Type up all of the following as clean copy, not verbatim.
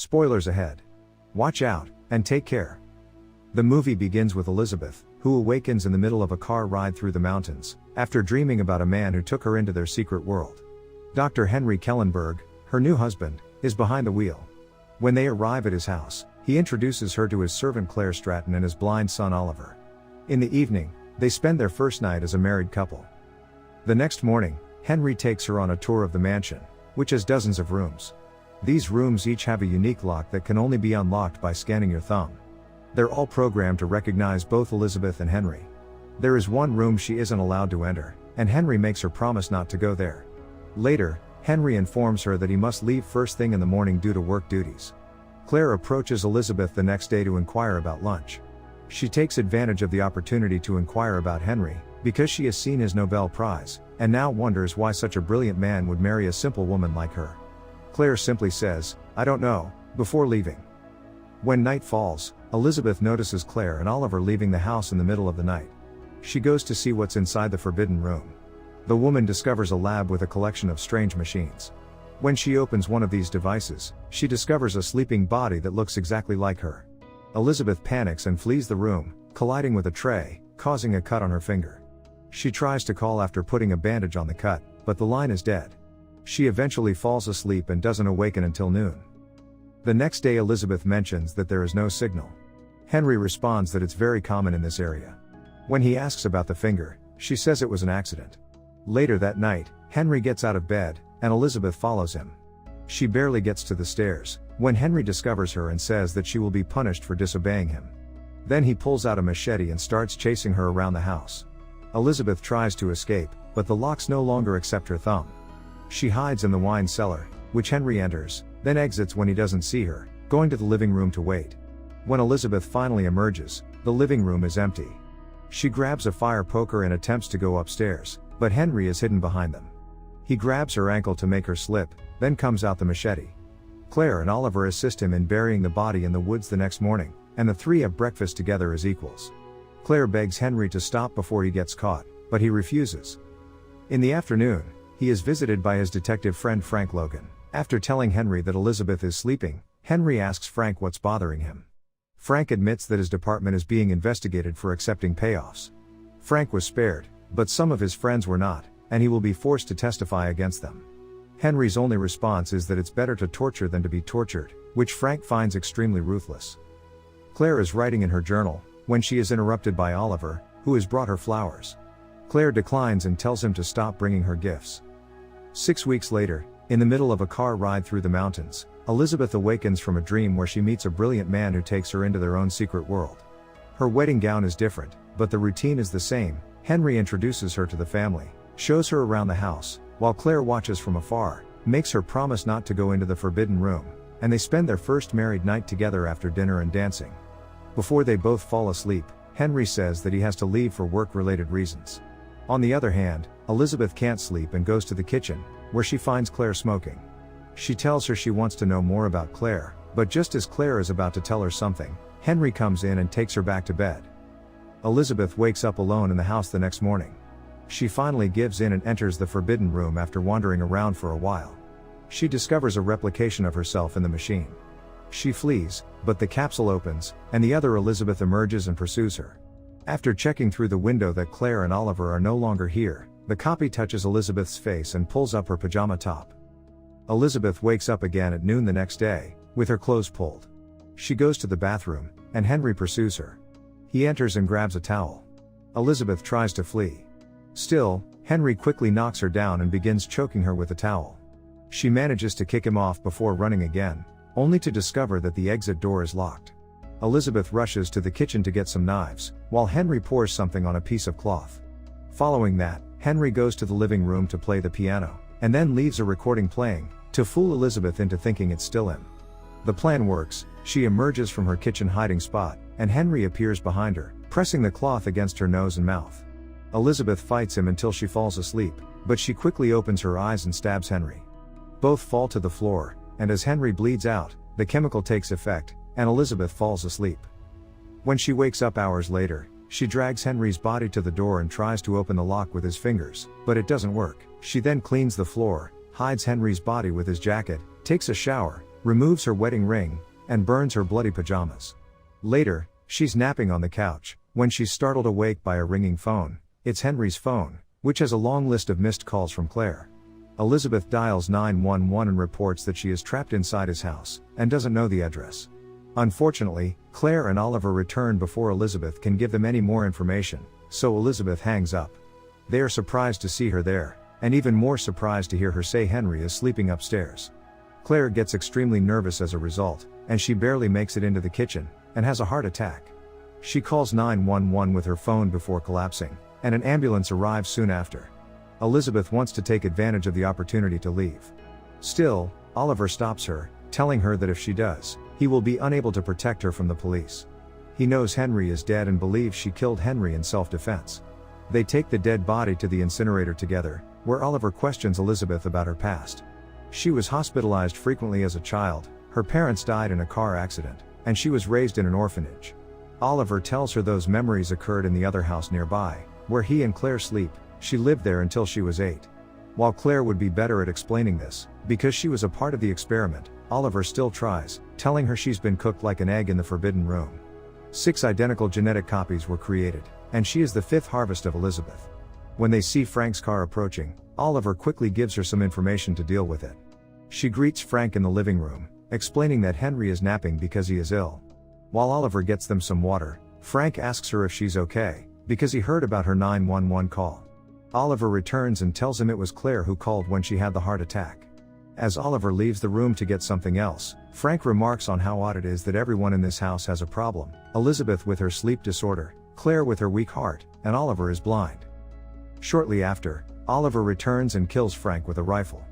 Spoilers ahead. Watch out, and take care. The movie begins with Elizabeth, who awakens in the middle of a car ride through the mountains, after dreaming about a man who took her into their secret world. Dr. Henry Kellenberg, her new husband, is behind the wheel. When they arrive at his house, he introduces her to his servant Claire Stratton and his blind son Oliver. In the evening, they spend their first night as a married couple. The next morning, Henry takes her on a tour of the mansion, which has dozens of rooms. These rooms each have a unique lock that can only be unlocked by scanning your thumb. They're all programmed to recognize both Elizabeth and Henry. There is one room she isn't allowed to enter, and Henry makes her promise not to go there. Later, Henry informs her that he must leave first thing in the morning due to work duties. Claire approaches Elizabeth the next day to inquire about lunch. She takes advantage of the opportunity to inquire about Henry, because she has seen his Nobel Prize, and now wonders why such a brilliant man would marry a simple woman like her. Claire simply says, "I don't know," before leaving. When night falls, Elizabeth notices Claire and Oliver leaving the house in the middle of the night. She goes to see what's inside the forbidden room. The woman discovers a lab with a collection of strange machines. When she opens one of these devices, she discovers a sleeping body that looks exactly like her. Elizabeth panics and flees the room, colliding with a tray, causing a cut on her finger. She tries to call after putting a bandage on the cut, but the line is dead. She eventually falls asleep and doesn't awaken until noon. The next day Elizabeth mentions that there is no signal. Henry responds that it's very common in this area. When he asks about the finger, she says it was an accident. Later that night, Henry gets out of bed, and Elizabeth follows him. She barely gets to the stairs, when Henry discovers her and says that she will be punished for disobeying him. Then he pulls out a machete and starts chasing her around the house. Elizabeth tries to escape, but the locks no longer accept her thumb. She hides in the wine cellar, which Henry enters, then exits when he doesn't see her, going to the living room to wait. When Elizabeth finally emerges, the living room is empty. She grabs a fire poker and attempts to go upstairs, but Henry is hidden behind them. He grabs her ankle to make her slip, then comes out the machete. Claire and Oliver assist him in burying the body in the woods the next morning, and the three have breakfast together as equals. Claire begs Henry to stop before he gets caught, but he refuses. In the afternoon, he is visited by his detective friend Frank Logan. After telling Henry that Elizabeth is sleeping, Henry asks Frank what's bothering him. Frank admits that his department is being investigated for accepting payoffs. Frank was spared, but some of his friends were not, and he will be forced to testify against them. Henry's only response is that it's better to torture than to be tortured, which Frank finds extremely ruthless. Claire is writing in her journal, when she is interrupted by Oliver, who has brought her flowers. Claire declines and tells him to stop bringing her gifts. 6 weeks later, in the middle of a car ride through the mountains, Elizabeth awakens from a dream where she meets a brilliant man who takes her into their own secret world. Her wedding gown is different, but the routine is the same. Henry introduces her to the family, shows her around the house, while Claire watches from afar, makes her promise not to go into the forbidden room, and they spend their first married night together after dinner and dancing. Before they both fall asleep, Henry says that he has to leave for work-related reasons. On the other hand, Elizabeth can't sleep and goes to the kitchen, where she finds Claire smoking. She tells her she wants to know more about Claire, but just as Claire is about to tell her something, Henry comes in and takes her back to bed. Elizabeth wakes up alone in the house the next morning. She finally gives in and enters the forbidden room after wandering around for a while. She discovers a replication of herself in the machine. She flees, but the capsule opens, and the other Elizabeth emerges and pursues her. After checking through the window that Claire and Oliver are no longer here, the copy touches Elizabeth's face and pulls up her pajama top. Elizabeth wakes up again at noon the next day, with her clothes pulled. She goes to the bathroom, and Henry pursues her. He enters and grabs a towel. Elizabeth tries to flee. Still, Henry quickly knocks her down and begins choking her with the towel. She manages to kick him off before running again, only to discover that the exit door is locked. Elizabeth rushes to the kitchen to get some knives, while Henry pours something on a piece of cloth. Following that, Henry goes to the living room to play the piano, and then leaves a recording playing, to fool Elizabeth into thinking it's still him. The plan works. She emerges from her kitchen hiding spot, and Henry appears behind her, pressing the cloth against her nose and mouth. Elizabeth fights him until she falls asleep, but she quickly opens her eyes and stabs Henry. Both fall to the floor, and as Henry bleeds out, the chemical takes effect, and Elizabeth falls asleep. When she wakes up hours later, she drags Henry's body to the door and tries to open the lock with his fingers, but it doesn't work. She then cleans the floor, hides Henry's body with his jacket, takes a shower, removes her wedding ring, and burns her bloody pajamas. Later, she's napping on the couch, when she's startled awake by a ringing phone. It's Henry's phone, which has a long list of missed calls from Claire. Elizabeth dials 911 and reports that she is trapped inside his house, and doesn't know the address. Unfortunately, Claire and Oliver return before Elizabeth can give them any more information, so Elizabeth hangs up. They are surprised to see her there, and even more surprised to hear her say Henry is sleeping upstairs. Claire gets extremely nervous as a result, and she barely makes it into the kitchen, and has a heart attack. She calls 911 with her phone before collapsing, and an ambulance arrives soon after. Elizabeth wants to take advantage of the opportunity to leave. Still, Oliver stops her, telling her that if she does, he will be unable to protect her from the police. He knows Henry is dead and believes she killed Henry in self-defense. They take the dead body to the incinerator together, where Oliver questions Elizabeth about her past. She was hospitalized frequently as a child, her parents died in a car accident, and she was raised in an orphanage. Oliver tells her those memories occurred in the other house nearby, where he and Claire sleep. She lived there until she was 8. While Claire would be better at explaining this, because she was a part of the experiment, Oliver still tries, telling her she's been cooked like an egg in the forbidden room. 6 identical genetic copies were created, and she is the 5th harvest of Elizabeth. When they see Frank's car approaching, Oliver quickly gives her some information to deal with it. She greets Frank in the living room, explaining that Henry is napping because he is ill. While Oliver gets them some water, Frank asks her if she's okay, because he heard about her 911 call. Oliver returns and tells him it was Claire who called when she had the heart attack. As Oliver leaves the room to get something else, Frank remarks on how odd it is that everyone in this house has a problem: Elizabeth with her sleep disorder, Claire with her weak heart, and Oliver is blind. Shortly after, Oliver returns and kills Frank with a rifle.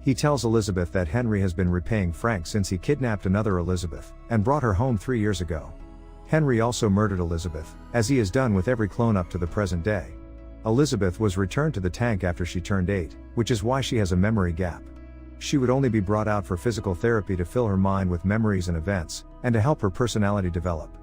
He tells Elizabeth that Henry has been repaying Frank since he kidnapped another Elizabeth, and brought her home 3 years ago. Henry also murdered Elizabeth, as he has done with every clone up to the present day. Elizabeth was returned to the tank after she turned 8, which is why she has a memory gap. She would only be brought out for physical therapy to fill her mind with memories and events, and to help her personality develop.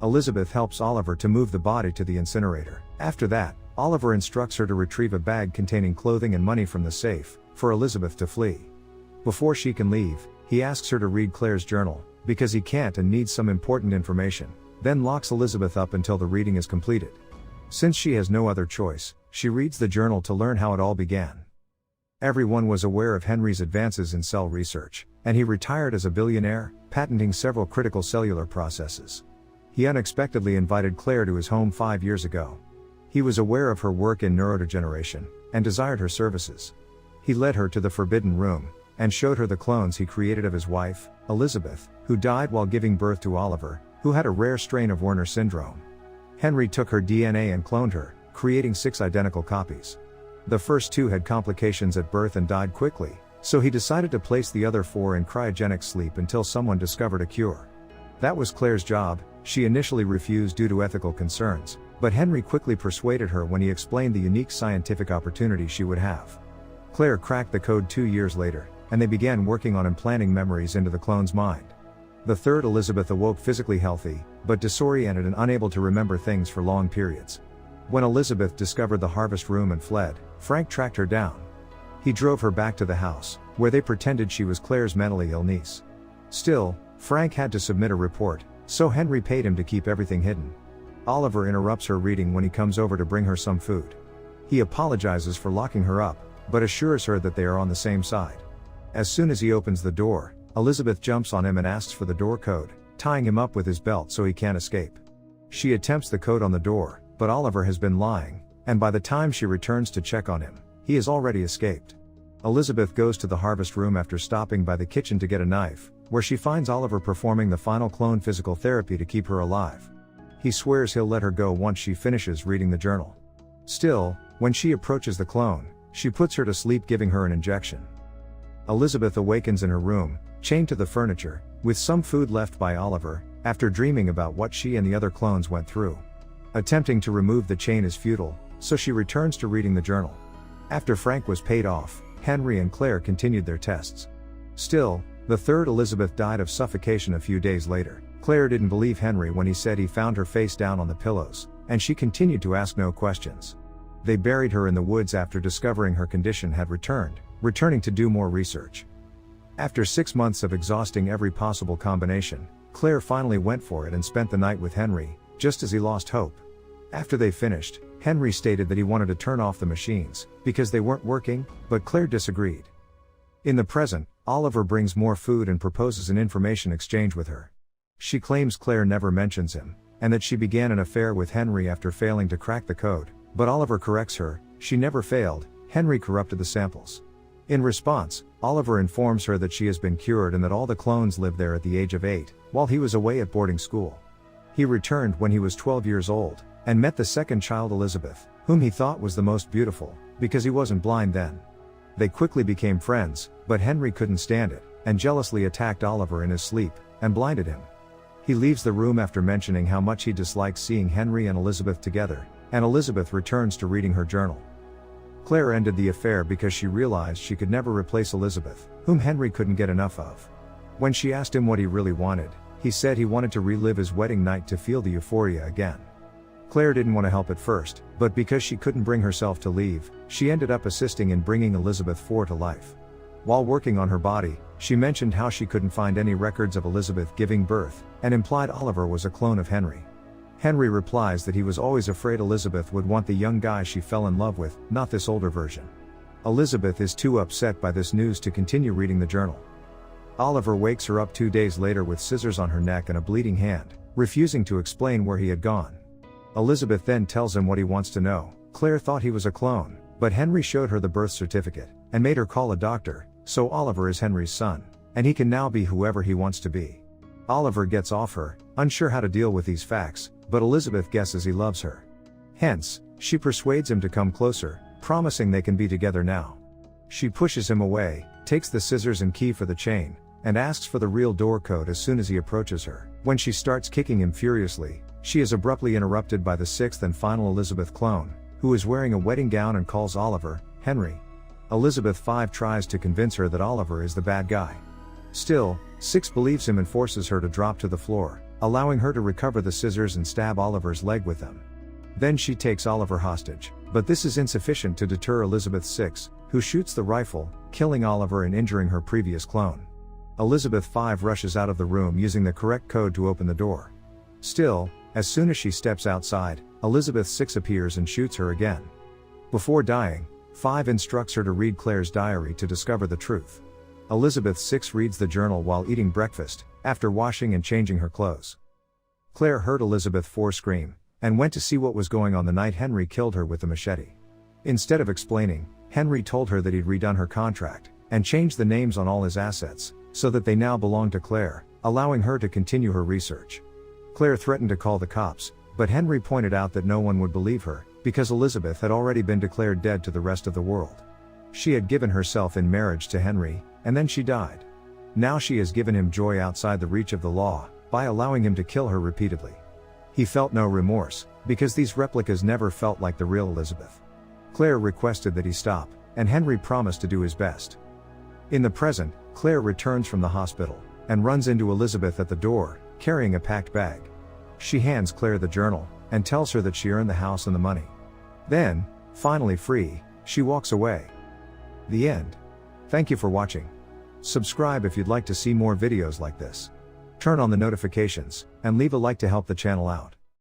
Elizabeth helps Oliver to move the body to the incinerator. After that, Oliver instructs her to retrieve a bag containing clothing and money from the safe, for Elizabeth to flee. Before she can leave, he asks her to read Claire's journal, because he can't and needs some important information, then locks Elizabeth up until the reading is completed. Since she has no other choice, she reads the journal to learn how it all began. Everyone was aware of Henry's advances in cell research, and he retired as a billionaire, patenting several critical cellular processes. He unexpectedly invited Claire to his home 5 years ago. He was aware of her work in neurodegeneration, and desired her services. He led her to the forbidden room, and showed her the clones he created of his wife, Elizabeth, who died while giving birth to Oliver, who had a rare strain of Werner syndrome. Henry took her DNA and cloned her, creating 6 identical copies. The first 2 had complications at birth and died quickly, so he decided to place the other 4 in cryogenic sleep until someone discovered a cure. That was Claire's job. She initially refused due to ethical concerns, but Henry quickly persuaded her when he explained the unique scientific opportunity she would have. Claire cracked the code 2 years later, and they began working on implanting memories into the clone's mind. The third Elizabeth awoke physically healthy, but disoriented and unable to remember things for long periods. When Elizabeth discovered the harvest room and fled, Frank tracked her down. He drove her back to the house, where they pretended she was Claire's mentally ill niece. Still, Frank had to submit a report, so Henry paid him to keep everything hidden. Oliver interrupts her reading when he comes over to bring her some food. He apologizes for locking her up, but assures her that they are on the same side. As soon as he opens the door, Elizabeth jumps on him and asks for the door code, tying him up with his belt so he can't escape. She attempts the code on the door, but Oliver has been lying, and by the time she returns to check on him, he has already escaped. Elizabeth goes to the harvest room after stopping by the kitchen to get a knife, where she finds Oliver performing the final clone physical therapy to keep her alive. He swears he'll let her go once she finishes reading the journal. Still, when she approaches the clone, she puts her to sleep, giving her an injection. Elizabeth awakens in her room, chained to the furniture, with some food left by Oliver, after dreaming about what she and the other clones went through. Attempting to remove the chain is futile, so she returns to reading the journal. After Frank was paid off, Henry and Claire continued their tests. Still, the third Elizabeth died of suffocation a few days later. Claire didn't believe Henry when he said he found her face down on the pillows, and she continued to ask no questions. They buried her in the woods after discovering her condition had returned, returning to do more research. After 6 months of exhausting every possible combination, Claire finally went for it and spent the night with Henry, just as he lost hope. After they finished, Henry stated that he wanted to turn off the machines, because they weren't working, but Claire disagreed. In the present, Oliver brings more food and proposes an information exchange with her. She claims Claire never mentions him, and that she began an affair with Henry after failing to crack the code, but Oliver corrects her, she never failed, Henry corrupted the samples. In response, Oliver informs her that she has been cured and that all the clones lived there at the age of 8, while he was away at boarding school. He returned when he was 12 years old, and met the second child Elizabeth, whom he thought was the most beautiful, because he wasn't blind then. They quickly became friends, but Henry couldn't stand it, and jealously attacked Oliver in his sleep, and blinded him. He leaves the room after mentioning how much he dislikes seeing Henry and Elizabeth together, and Elizabeth returns to reading her journal. Claire ended the affair because she realized she could never replace Elizabeth, whom Henry couldn't get enough of. When she asked him what he really wanted, he said he wanted to relive his wedding night to feel the euphoria again. Claire didn't want to help at first, but because she couldn't bring herself to leave, she ended up assisting in bringing Elizabeth IV to life. While working on her body, she mentioned how she couldn't find any records of Elizabeth giving birth, and implied Oliver was a clone of Henry. Henry replies that he was always afraid Elizabeth would want the young guy she fell in love with, not this older version. Elizabeth is too upset by this news to continue reading the journal. Oliver wakes her up 2 days later with scissors on her neck and a bleeding hand, refusing to explain where he had gone. Elizabeth then tells him what he wants to know. Claire thought he was a clone, but Henry showed her the birth certificate, and made her call a doctor, so Oliver is Henry's son, and he can now be whoever he wants to be. Oliver gets off her, unsure how to deal with these facts, but Elizabeth guesses he loves her. Hence, she persuades him to come closer, promising they can be together now. She pushes him away, takes the scissors and key for the chain, and asks for the real door code as soon as he approaches her. When she starts kicking him furiously, she is abruptly interrupted by the sixth and final Elizabeth clone, who is wearing a wedding gown and calls Oliver, Henry. Elizabeth V tries to convince her that Oliver is the bad guy. Still, Six believes him and forces her to drop to the floor, allowing her to recover the scissors and stab Oliver's leg with them. Then she takes Oliver hostage, but this is insufficient to deter Elizabeth VI, who shoots the rifle, killing Oliver and injuring her previous clone. Elizabeth V rushes out of the room using the correct code to open the door. Still, as soon as she steps outside, Elizabeth VI appears and shoots her again. Before dying, V instructs her to read Claire's diary to discover the truth. Elizabeth VI reads the journal while eating breakfast, after washing and changing her clothes. Claire heard Elizabeth IV scream, and went to see what was going on the night Henry killed her with the machete. Instead of explaining, Henry told her that he'd redone her contract, and changed the names on all his assets, so that they now belonged to Claire, allowing her to continue her research. Claire threatened to call the cops, but Henry pointed out that no one would believe her, because Elizabeth had already been declared dead to the rest of the world. She had given herself in marriage to Henry, and then she died. Now she has given him joy outside the reach of the law, by allowing him to kill her repeatedly. He felt no remorse, because these replicas never felt like the real Elizabeth. Claire requested that he stop, and Henry promised to do his best. In the present, Claire returns from the hospital, and runs into Elizabeth at the door, carrying a packed bag. She hands Claire the journal, and tells her that she earned the house and the money. Then, finally free, she walks away. The end. Thank you for watching. Subscribe if you'd like to see more videos like this. Turn on the notifications, and leave a like to help the channel out.